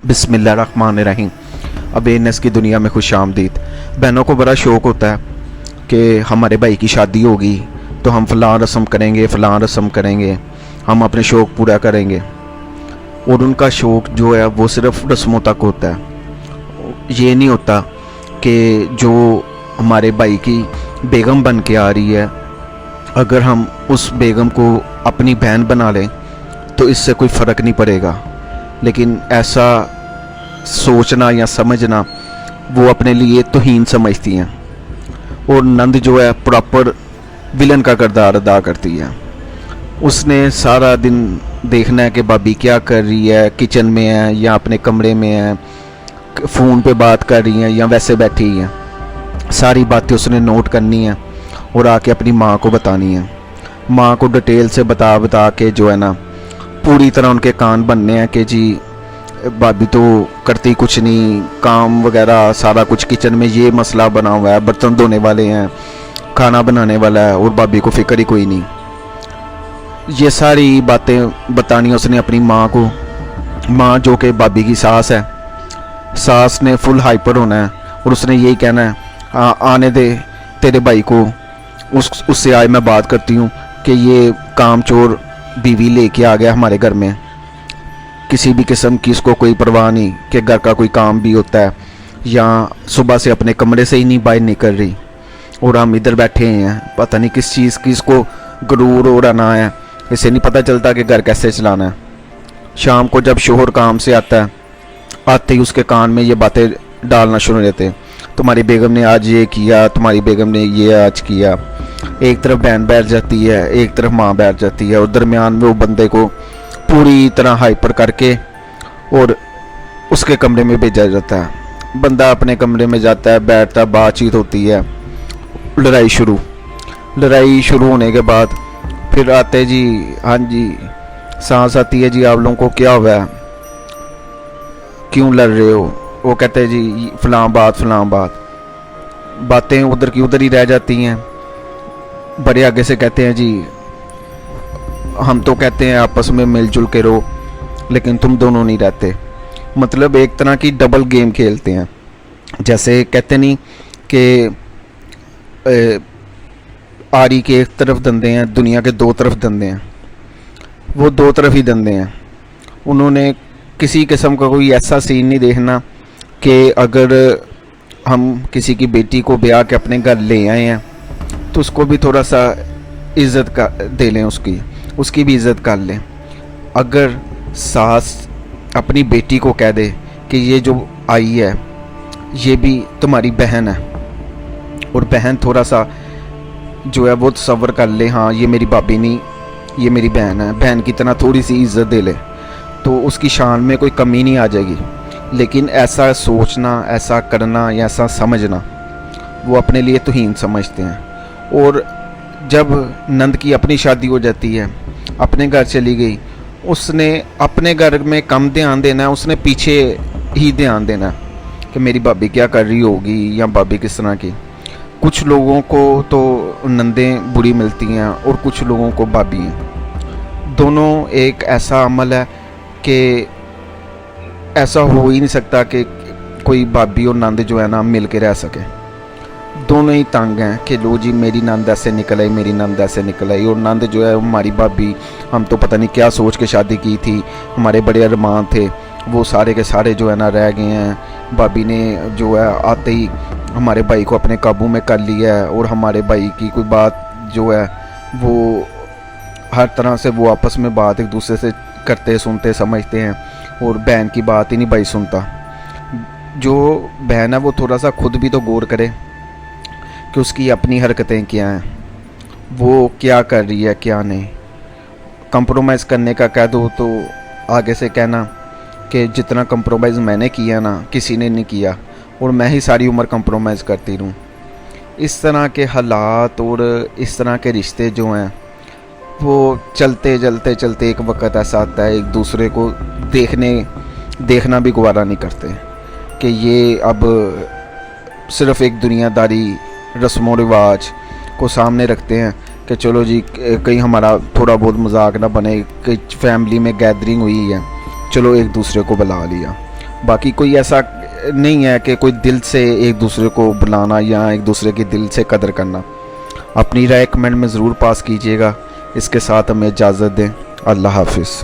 बिस्मिल्लाहिर्रहमानिर्रहीम। अवेयरनेस की दुनिया में खुश आमदीद। बहनों को बड़ा शौक़ होता है कि हमारे भाई की शादी होगी तो हम फ़लाँ रस्म करेंगे, फ़लाँ रस्म करेंगे, हम अपने शौक़ पूरा करेंगे। और उनका शौक़ जो है वो सिर्फ़ रस्मों तक होता है। ये नहीं होता कि जो हमारे भाई की बेगम बन के आ रही है, अगर हम उस बेगम को अपनी बहन बना लें तो इससे कोई फ़र्क नहीं पड़ेगा। लेकिन ऐसा सोचना या समझना वो अपने लिए तौहीन समझती हैं। और नंद जो है प्रॉपर विलन का किरदार अदा करती है। उसने सारा दिन देखना है कि भाभी क्या कर रही है, किचन में है या अपने कमरे में है, फ़ोन पे बात कर रही हैं या वैसे बैठी ही हैं। सारी बातें उसने नोट करनी है और आके अपनी माँ को बतानी है। माँ को डिटेल से बता बता के जो है ना पूरी तरह उनके कान बनने हैं कि जी भाभी तो करती कुछ नहीं, काम वगैरह सारा कुछ किचन में ये मसला बना हुआ है, बर्तन धोने वाले हैं, खाना बनाने वाला है और भाभी को फिक्र ही कोई नहीं। ये सारी बातें बतानी उसने अपनी माँ को। माँ जो कि भाभी की सास है, सास ने फुल हाइपर होना है और उसने यही कहना है आने दे तेरे भाई को, उससे आज मैं बात करती हूँ कि ये काम चोर बीवी लेके आ गया हमारे घर में। किसी भी किस्म की इसको कोई परवाह नहीं कि घर का कोई काम भी होता है, या सुबह से अपने कमरे से ही नहीं बाहर निकल रही और हम इधर बैठे हैं। पता नहीं किस चीज़ की इसको गुरूर हो रहा है, इसे नहीं पता चलता कि घर कैसे चलाना है। शाम को जब शोहर काम से आता है, आते ही उसके कान में ये बातें डालना शुरू हो जाते हैं, तुम्हारी बेगम ने आज ये किया, तुम्हारी बेगम ने ये आज किया। एक तरफ बहन बैठ जाती है, एक तरफ माँ बैठ जाती है और दरमियान में वो बंदे को पूरी तरह हाइपर करके और उसके कमरे में भेजा जाता है। बंदा अपने कमरे में जाता है, बैठता है, बातचीत होती है, लड़ाई शुरू होने के बाद फिर आते जी, हाँ जी सांस आती है जी, आप लोगों को क्या हुआ है, क्यों लड़ रहे हो। वो कहते हैं जी फलां बात। बातें उधर की उधर ही रह जाती हैं। बड़े आगे से कहते हैं जी हम तो कहते हैं आपस में मिलजुल के रहो, लेकिन तुम दोनों नहीं रहते। मतलब एक तरह की डबल गेम खेलते हैं। जैसे कहते नहीं कि आरी के एक तरफ धंधे हैं, दुनिया के दो तरफ धंधे हैं। वो दो तरफ ही धंधे हैं। उन्होंने किसी किस्म का कोई ऐसा सीन नहीं देखना कि अगर हम किसी की बेटी को ब्याह के अपने घर ले आए हैं तो उसको भी थोड़ा सा इज़्ज़त का दे लें, उसकी भी इज़्ज़त कर लें। अगर सास अपनी बेटी को कह दे कि ये जो आई है ये भी तुम्हारी बहन है, और बहन थोड़ा सा जो है वो तसव्वुर कर ले, हाँ ये मेरी भाभी नहीं, ये मेरी बहन है, बहन की तरह थोड़ी सी इज़्ज़त दे ले, तो उसकी शान में कोई कमी नहीं आ जाएगी। लेकिन ऐसा सोचना, ऐसा करना या ऐसा समझना वो अपने लिए तौहीन समझते हैं। और जब नंद की अपनी शादी हो जाती है, अपने घर चली गई, उसने अपने घर में कम ध्यान देना है, उसने पीछे ही ध्यान देना है कि मेरी भाभी क्या कर रही होगी या भाभी किस तरह की। कुछ लोगों को तो नंदें बुरी मिलती हैं और कुछ लोगों को भाभी हैं। दोनों एक ऐसा अमल है कि ऐसा हो ही नहीं सकता कि कोई भाभी और नंद जो है ना मिल के रह सके। दोनों ही तंग हैं कि लो जी मेरी नंद ऐसे निकल आई, मेरी नंद ऐसे निकल आई, और नंद जो है हमारी भाभी, हम तो पता नहीं क्या सोच के शादी की थी, हमारे बड़े अरमान थे वो सारे के सारे जो है ना रह गए हैं। भाभी ने जो है आते ही हमारे भाई को अपने काबू में कर लिया है और हमारे भाई की कोई बात जो है वो हर तरह से वो आपस में बात एक दूसरे से करते, सुनते, समझते हैं, और बहन की बात ही नहीं भाई सुनता। जो बहन है वो थोड़ा सा खुद भी तो गौर करे कि उसकी अपनी हरकतें क्या हैं, वो क्या कर रही है क्या नहीं। कंप्रोमाइज़ करने का कह दो तो आगे से कहना कि जितना कंप्रोमाइज़ मैंने किया ना किसी ने नहीं किया, और मैं ही सारी उम्र कंप्रोमाइज़ करती रहूँ। इस तरह के हालात और इस तरह के रिश्ते जो हैं वो चलते एक वक्त ऐसा आता है एक दूसरे को देखना भी गवारा नहीं करते कि ये अब सिर्फ़ एक दुनियादारी रस्मों रिवाज को सामने रखते हैं कि चलो जी कहीं हमारा थोड़ा बहुत मजाक ना बने कि फैमिली में गैदरिंग हुई है, चलो एक दूसरे को बुला लिया। बाकी कोई ऐसा नहीं है कि कोई दिल से एक दूसरे को बुलाना या एक दूसरे की दिल से कदर करना। अपनी राय कमेंट में ज़रूर पास कीजिएगा। इसके साथ हमें इजाज़त दें। अल्लाह हाफिज़।